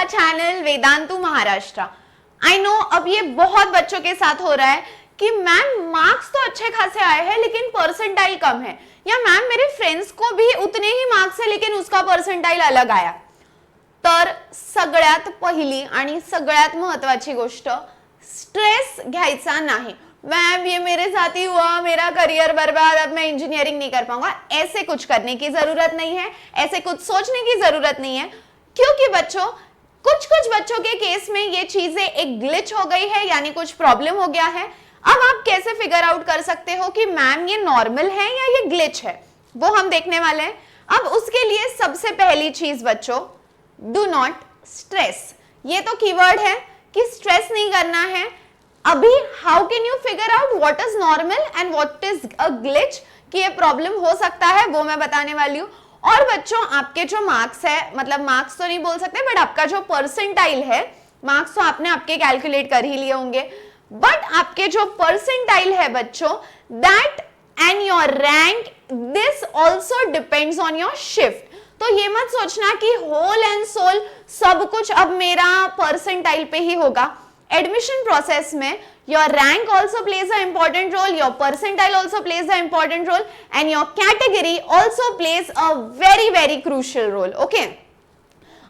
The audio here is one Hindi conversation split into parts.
Our channel Vedantu Maharashtra. I know अब ये बहुत बच्चों के साथ हो रहा है कि मैम मार्क्स तो अच्छे खासे आए हैं लेकिन परसेंटाइल कम है, या मैम मेरे फ्रेंड्स को भी उतने ही मार्क्स है लेकिन उसका परसेंटाइल अलग आया। तर सगळ्यात पहिली आणि सगळ्यात महत्त्वाची गोष्ट, स्ट्रेस घ्यायचा नाही। मैम ये मेरे साथ ही हुआ, मेरा करियर बर्बाद, अब मैं इंजीनियरिंग नहीं कर पाऊंगा। ऐसे कुछ करने की जरूरत नहीं है, ऐसे कुछ सोचने की जरूरत नहीं है, क्योंकि बच्चों कुछ बच्चों के केस में ये चीजें एक ग्लिच हो गई है, यानी कुछ प्रॉब्लम हो गया है। अब आप कैसे फिगर आउट कर सकते हो कि मैम ये नॉर्मल है या ये ग्लिच है, वो हम देखने वाले हैं। अब उसके लिए सबसे पहली चीज बच्चों, डू नॉट स्ट्रेस। ये तो कीवर्ड है कि स्ट्रेस नहीं करना है। अभी how can you figure out what is normal and what is a glitch, कि ये प्रॉब्लम हो सकता है, वो मैं बताने वाली हूँ। और बच्चों आपके जो मार्क्स है, मतलब मार्क्स तो नहीं बोल सकते, बट आपका जो परसेंटाइल है, मार्क्स तो आपने आपके कैलकुलेट कर ही लिए होंगे, बट आपके जो परसेंटाइल है बच्चों, that and your rank, this also depends on your shift. तो ये मत सोचना कि होल एंड सोल सब कुछ अब मेरा परसेंटाइल पे ही होगा। एडमिशन प्रोसेस में your rank also plays an important role, your percentile also plays an important role, and your category also plays a very crucial role. Okay?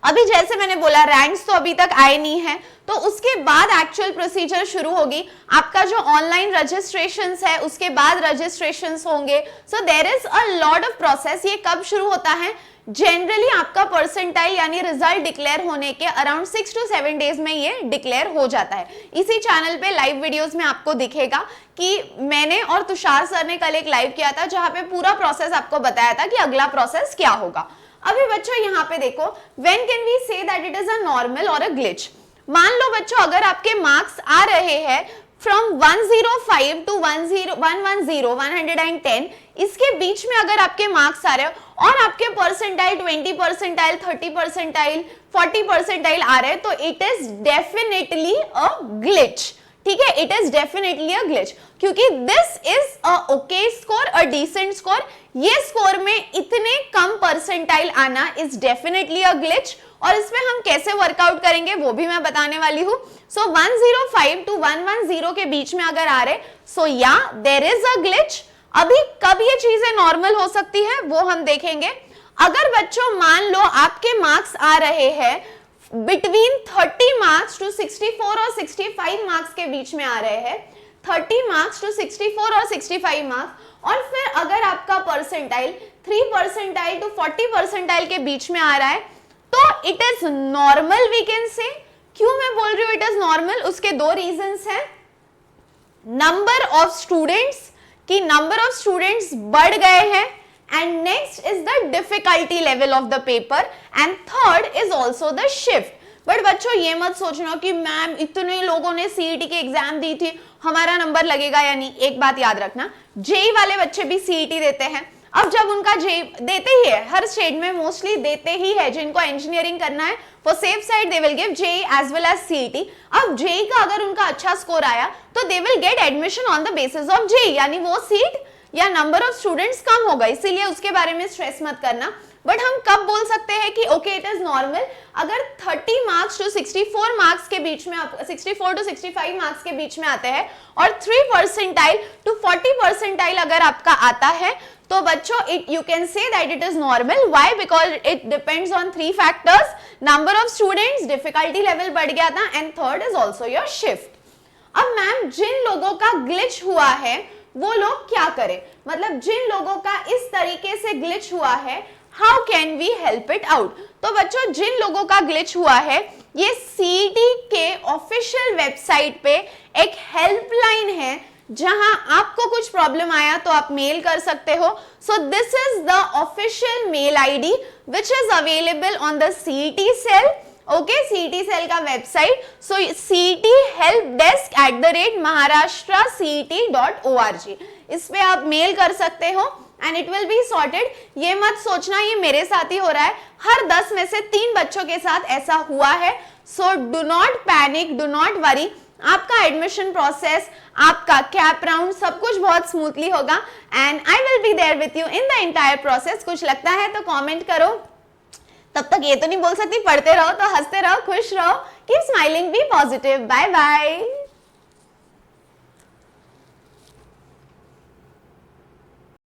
अभी जैसे मैंने बोला रैंक्स तो अभी तक आए नहीं है, तो उसके बाद एक्चुअल प्रोसीजर शुरू होगी। आपका जो ऑनलाइन रजिस्ट्रेशंस है उसके बाद रजिस्ट्रेशंस होंगे। So there is a lot of process. ये कब शुरू होता है? जनरली आपका परसेंटाइल यानी रिजल्ट डिक्लेयर होने के अराउंड 6 to 7 डेज में ये डिक्लेयर हो जाता है। इसी चैनल पे लाइव वीडियोस में आपको दिखेगा कि मैंने और तुषार सर ने कल एक लाइव किया था जहां पे पूरा प्रोसेस आपको बताया था कि अगला प्रोसेस क्या होगा। अभी बच्चों यहाँ पे देखो, when can we say that it is a normal और अ ग्लिच। मान लो बच्चों अगर आपके मार्क्स आ रहे हैं फ्रॉम 105 टू 110, इसके बीच में अगर आपके मार्क्स आ रहे हो और आपके परसेंटाइल 20 परसेंटाइल, 30 परसेंटाइल, 40 परसेंटाइल आ रहे हैं, तो it is definitely a glitch. ठीक है, it is definitely a glitch, क्योंकि this is a okay score, a decent score. ये स्कोर में इतने कम परसेंटाइल आना इज डेफिनेटली अ ग्लिच, और इसमें हम कैसे वर्कआउट करेंगे वो भी मैं बताने वाली हूँ। सो 105 टू 110 के बीच में अगर आ रहे, सो या देयर इज अ ग्लिच। अभी कब ये चीजें नॉर्मल हो सकती है वो हम देखेंगे। अगर बच्चों मान लो आपके मार्क्स आ रहे हैं बिटवीन 30 मार्क्स टू 64 और 65 मार्क्स के बीच में आ रहे हैं, 30 मार्क्स टू 64 और 65 मार्क्स, और फिर अगर आपका परसेंटाइल 3 परसेंटाइल टू 40 परसेंटाइल के बीच में आ रहा है, तो it is normal we can say. क्यों मैं बोल रही हूं इट इज नॉर्मल? उसके दो रीजंस हैं। नंबर ऑफ स्टूडेंट्स, कि नंबर ऑफ स्टूडेंट्स बढ़ गए हैं, and next is the difficulty level of the paper, and third is also the shift. But बच्चों ये मत सोचना कि मैम इतने लोगों ने सीईटी की एग्जाम दी थी, हमारा नंबर लगेगा या नहीं। एक बात याद रखना, जेई वाले बच्चे भी सीईटी देते हैं। अब जब उनका जेई देते ही है, हर स्टेट में मोस्टली देते ही है, जिनको इंजीनियरिंग करना है for safe side they will give JEE as well as CET. अब जेई का अगर उनका अच्छा स्कोर आया तो they will get admission on the basis of JEE, यानी वो सीट या नंबर ऑफ स्टूडेंट्स कम होगा, इसीलिए उसके बारे में स्ट्रेस मत करना। बट हम कब बोल सकते हैं कि ओके इट इज नॉर्मल? अगर 30 मार्क्स टू 64 मार्क्स के बीच में, 64 टू 65 मार्क्स के बीच में आते हैं, और 3 परसेंटाइल टू 40 परसेंटाइल अगर आपका आता है, तो बच्चों it you can say that it is normal. Why? Because it depends on 3 factors, number of students, difficulty level बढ़ गया था, and third is also your shift. अब मैम जिन लोगों का ग्लिच हुआ है वो लोग क्या करें? मतलब जिन लोगों का इस तरीके से ग्लिच हुआ है, how can we help it out? तो बच्चों जिन लोगों का ग्लिच हुआ है, ये सीईटी के ऑफिशियल वेबसाइट पे एक हेल्पलाइन है, जहां आपको कुछ प्रॉब्लम आया तो आप मेल कर सकते हो। So this is the official mail ID which is available on the CET cell. Okay, CET cell का वेबसाइट, सो CET helpdesk@maharashtraCET.org, इस पे आप मेल कर सकते हो and it will be sorted. ये मत सोचना ये मेरे साथ ही हो रहा है, हर 10 में से 3 बच्चों के साथ ऐसा हुआ है। So do not panic, do not worry. आपका एडमिशन प्रोसेस, आपका कैप राउंड सब कुछ बहुत स्मूथली होगा, and I will be there with you in the entire process. कुछ लगता है तो कमेंट करो। तब तक ये तो नहीं बोल सकती पढ़ते रहो, तो हंसते रहो, खुश रहो, keep smiling, be positive, bye bye.